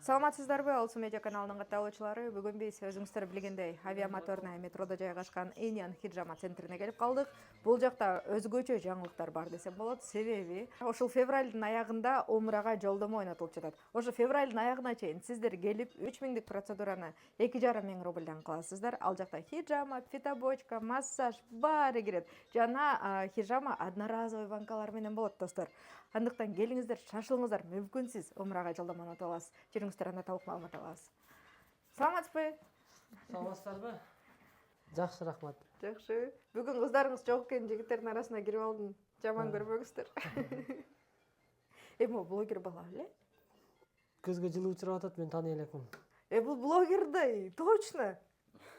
Саламатсыздарбы, Алсу медиа каналынын катталуучулары. Бүгүн биз өзүңүздөр билгендей авиамоторный метрода жайгашкан Иньян Хиджама центрине келип калдык. Бул жакта өзгөчө жаңылыктар бар десем болот. Себеби ошол февралдын аягында Умрага жолдомо ойнотулуп жатат. Ошо февралдын аягына чейин сиздер келип 3000 процедураны 2,5 миң рубльдан кыласыздар. Ал жакта хиджама, фитобочка, массаж баары кирет. Жана хиджама одноразовый банкалар менен болот, достор. Андыктан келиңиздер, шашылыңыздар, мүмкүн сиз Умрага жолдомо ойнотуп аласыз. Жүрүңүздөр, анда толук маалымат алабыз. Саламатсызбы? Саламатсыздарбы? Жакшы, рахмат. Жакшы. Бүгүн кыздарыңыз жок экен, жигиттердин арасына кирип алдым. Жаман көрбөңүздөр. Эми блогер бала эле? Көзгө жылуу учурап атат, мен тааный элекмин. Бул блогердей, точно.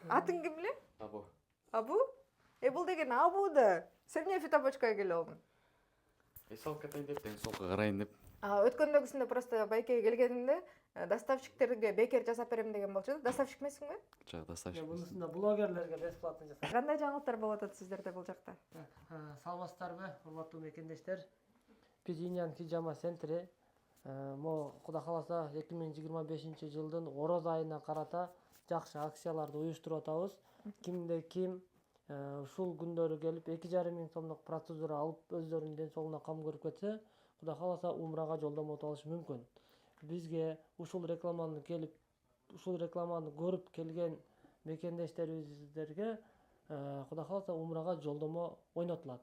Атың ким эле? Абу. Абу? Бул деген Абу да. Сен эмне фитобочкага келип алдың? Салып кетейин деп, ден соолукка карайын деп. Өткөндөгүсүндө просто байкеге келгенимде доставщиктерге бекер жасап берем деген болчу. Доставщик эмесиңби? Жок, доставщик. Бунусунда блогерлерге бесплатно жасайт. Кандай жаңылыктар болуп атат сиздерде бул жакта? Саламатсыздарбы, урматтуу мекендештер? Биз Иньян Хиджама центри Кудай кааласа 2025 жылдын ороз айына карата жакшы акцияларды уюштуруп атабыз. Кимде ким ушул күндөрү келип 2,5 миң сомдук процедура алып өздөрүнүн ден соолугуна кам көрүп кетсе, Кудай кааласа Умрага жолдомо утуп алышы мүмкүн. Бизге ушул рекламаны көрүп келген мекендештерибиздерге Кудай кааласа Умрага жолдомо ойнотулат.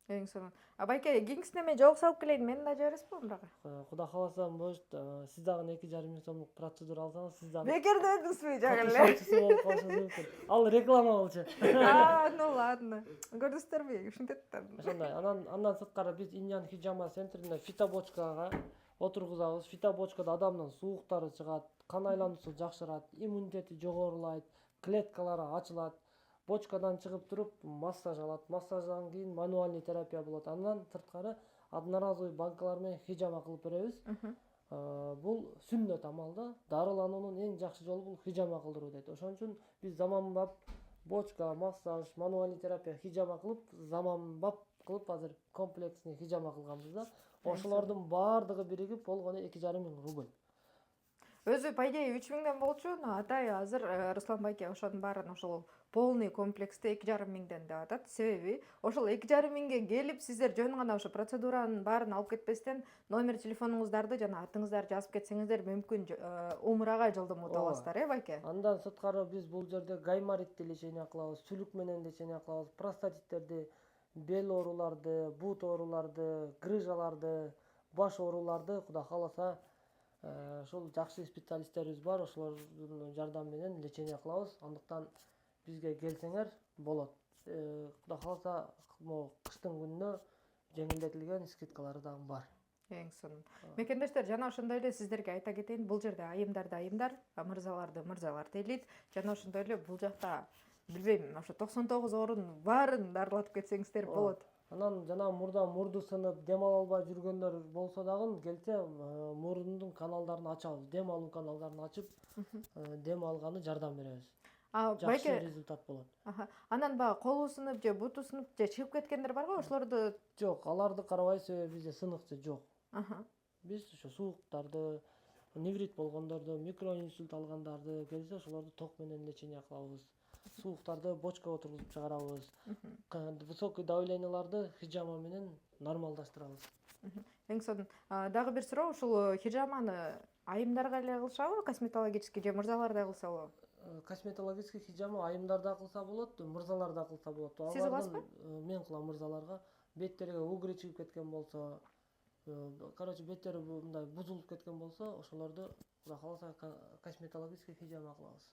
Эң сонун. Байке, кийинкисине мен жооп салып келейин, мени да жибересизби Умрага? Кудай кааласа, может, сиз дагы 2,5 миң сомдук процедура алсаңыз, сиз дагы Бекер дедиңизби жагы эле? катышуучусу болуп калышыңыз мүмкүн. Ал реклама болчу. Ну ладно. Көрдүңүздөрбү, ушинтет да. Ошондой. Андан сырткары биз Иньян Хиджама центрине фитобочкага отургузабыз. Фитобочкада адамдын сууктары чыгат, кан айлануусу жакшырат, иммунитети жогорулайт, клеткалары ачылат. Бочкадан чыгып туруп массаж алат. Массаждан кийин мануальный терапия болот. Андан сырткары одноразовый банкалар менен хиджама кылып беребиз. Бул сүннөт амал да. Дарылануунун эң жакшы жолу бул хиджама кылдыруу дейт. Ошон үчүн биз заманбап бочка, массаж, мануальный терапия, хиджама кылып, заманбап кылып азыр комплексный хиджама кылганбыз да. Ошолордун баардыгы биригип болгону 2,5 миң рубль. Өзү по идее 3 миңден болчу, но атай азыр Руслан байке ошонун баарын ошол полный комплексте 2,5 миңден деп атат. Себеби ошол 2,5 миңге келип сиздер жөн гана ошо процедуранын баарын алып кетпестен номер телефонуңуздарды жана атыңыздарды жазып кетсеңиздер мүмкүн Умрага жолдомо утуп аласыздар, байке? Андан сырткары биз бул жерде гайморитти лечение кылабыз, сүлүк менен лечение кылабыз, простатиттерди, бел ооруларды, бут ооруларды, грыжаларды, баш ооруларды Кудай кааласа ошол жакшы специалисттерибиз бар, ошолордун жардамы менен лечение кылабыз. Андыктан бизге келсеңер болот. Кудай кааласа, кыштын күнүнө жеңилдетилген скидкалары дагы бар. Эң сонун. Мекендештер, жана ошондой эле сиздерге айта кетейин, бул жерде айымдарды айымдар, мырзаларды мырзалар дейлит. Жана ошондой эле бул жакта билбейм, ошо 99 орун баарын дарылатып кетсеңиздер болот. Анан жана мурду сынып, дем ала албай жүргөндөр болсо дагы келсе, мурдун каналдарын ачабыз. Дем алуу каналдарын ачып, дем алганы жардам беребиз. Жакшы результат болот. Анан колу сынып же буту сынып же чыгып кеткендер барбы? Ошолорду жок, аларды карабайбыз, себеби бизде сынык жок. Биз ошо сууктарды, неврит болгондорду, микроинсульт алгандарды келсе, ошолорду ток менен лечение кылабыз. Сууктарды бочкага отургузуп чыгарабыз. Высокий давленияларды хиджама менен нормалдаштырабыз. Эң сонун. Дагы бир суроо, ушул хиджаманы айымдарга эле кылышабы, косметологический же мырзалар да кылсабы? Косметологический хиджама айымдар да кылса болот, мырзалар да кылса болот. Сиз кыласызбы? Мен кылам мырзаларга. Беттерге угры чыгып кеткен болсо, короче, беттери мындай бузулуп кеткен болсо, ошолорду Кудай кааласа косметологический хиджама кылабыз.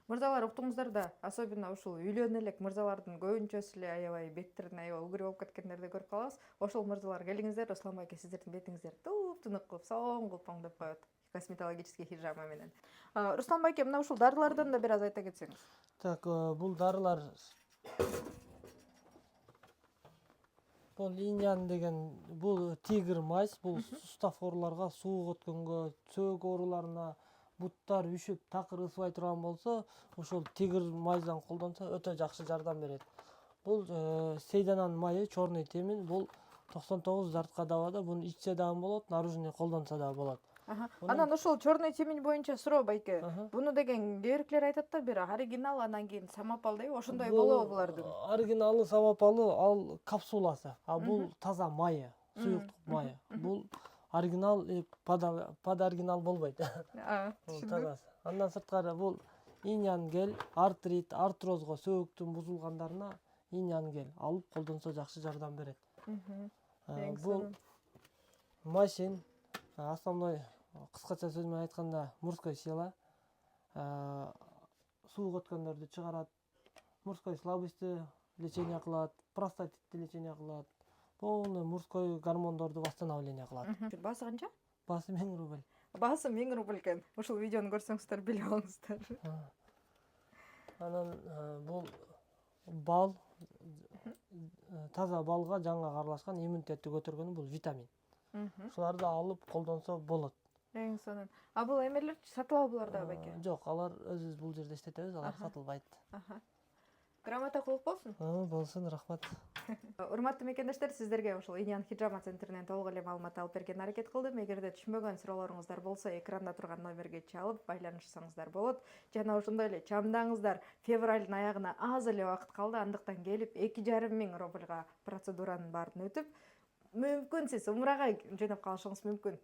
Мырзалар, уктуңуздар да, особенно ушул үйлөнө элек мырзалардын көбүнчөсү эле аябай беттерин аябай угры болуп кеткендерди көрүп калабыз. Ошол мырзалар келиңиздер, Руслан байке сиздердин бетиңиздерди туп-тунук кылып, соң кылып оңдоп коет косметологический хиджама менен. Руслан байке, мына ушул дарылардан да бир аз айта кетсеңиз. Так, бул дарылар бул Иньян деген, бул тигр майс, бул сустав ооруларга, суук өткөнгө, сөөгү ооруларына, буттар үшүп, такыр ысыбай турган болсо, ошол тигр майздан колдонсо өтө жакшы жардам берет. Бул сейдананын майы, черный темин, бул 99 жартка дабада, буну ичсе дагы болот, наружный колдонсо дагы болот. Анан ушул черный темень боюнча суроо байке. Аха. Буну деген кээбиркилер айтат да, бир оригинал, анан кийин самопал дейби, ошондой болобу булардын? Оригиналы самопалы ал капсуласы, а бул таза майы, суюктук майы. Бул оригинал под оригинал болбойт. Бул тазасы. Андан сырткары бул иньян гель, артрит, артрозго, сөөктүн бузулгандарына иньян гель алып колдонсо жакшы жардам берет. Бул машин основной кыскача сөз менен айтканда мужской сила, суук өткөндөрдү чыгарат, мужской слабостьти лечение кылат, простатитти лечение кылат, полный мужской гормондорду восстановление кылат. Баасы канча? Баасы 1000 рубль. Баасы 1000 рубль экен. Ушул видеону көрсөңүздөр билип алыңыздар. Анан бул бал, таза балга жаңы аралашкан иммунитетти көтөргөн бул витамин. Ушуларды алып колдонсо болот. Эң сонун. А бул эмелер сатылабы буларда байке? Жок, алар өзүбүз бул жерде иштетебиз, алар сатылбайт. Грамота кылып болсун. Болсун, рахмат. Урматтуу мекендештер, сиздерге ушул Иньян Хиджама центринен толук эле маалымат алып берген аракет кылдым. Эгерде түшүнбөгөн суроолоруңуздар болсо, экранда турган номерге чалып байланышсаңыздар болот. Жана ошондой эле чамдаңыздар, февралдын аягына аз эле убакыт калды, андыктан келип 2500 рубльга процедуранын баарын өтүп, мүмкүн сиз умрага жөнөп калышыңыз мүмкүн.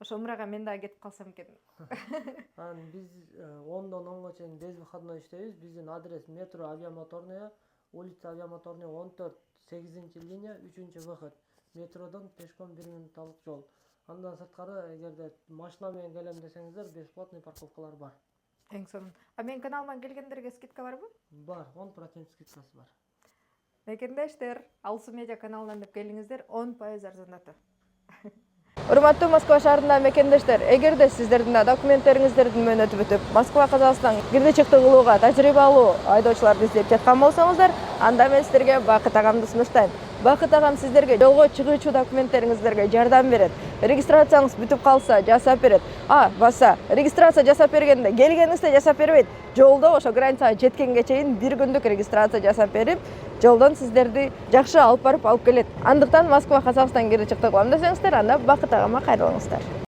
Ошо умрага мен дагы кетип калсам экен. Биз 10-дон 10га чейин безвыходной иштейбиз. Биздин адрес метро Авиамоторная, улица Авиамоторная 14, 8-линия, 3-выход. Метродон пешком 1 минутталык жол. Андан сырткары, эгерде машина менен келем десеңиздер, бесплатный парковкалар бар. Эң сонун. А менин каналыман келгендерге скидка барбы? Бар, 10% скидкасы бар. Мекендештер, Алсу медиа каналынан деп келиңиздер, 10% арзандатты. Урматтуу Москва шаарындагы мекендештер, эгерде сиздердин да документтериңиздердин мөөнөтү бүтүп, Москва Казакстан кирди чыкты кылууга тажрыйбалуу айдоочуларды издеп жаткан болсоңуздар, анда мен сиздерге Бакыт агамды сунуштайм. Бакыт агам сиздерге жолго чыгуучу документтериңиздерге жардам берет. Регистрацияңыз бүтүп калса жасап берет. Баса, регистрация жасап бергенде келгениңизде жасап бербейт. Жолдо ошо границага жеткенге чейин 1 күндүк регистрация жасап берип, жолдон сиздерди жакшы алып барып алып келет. Андыктан Москва Казакстан кири чыкты кылам десеңиздер, анда Бакыт агама кайрылыңыздар.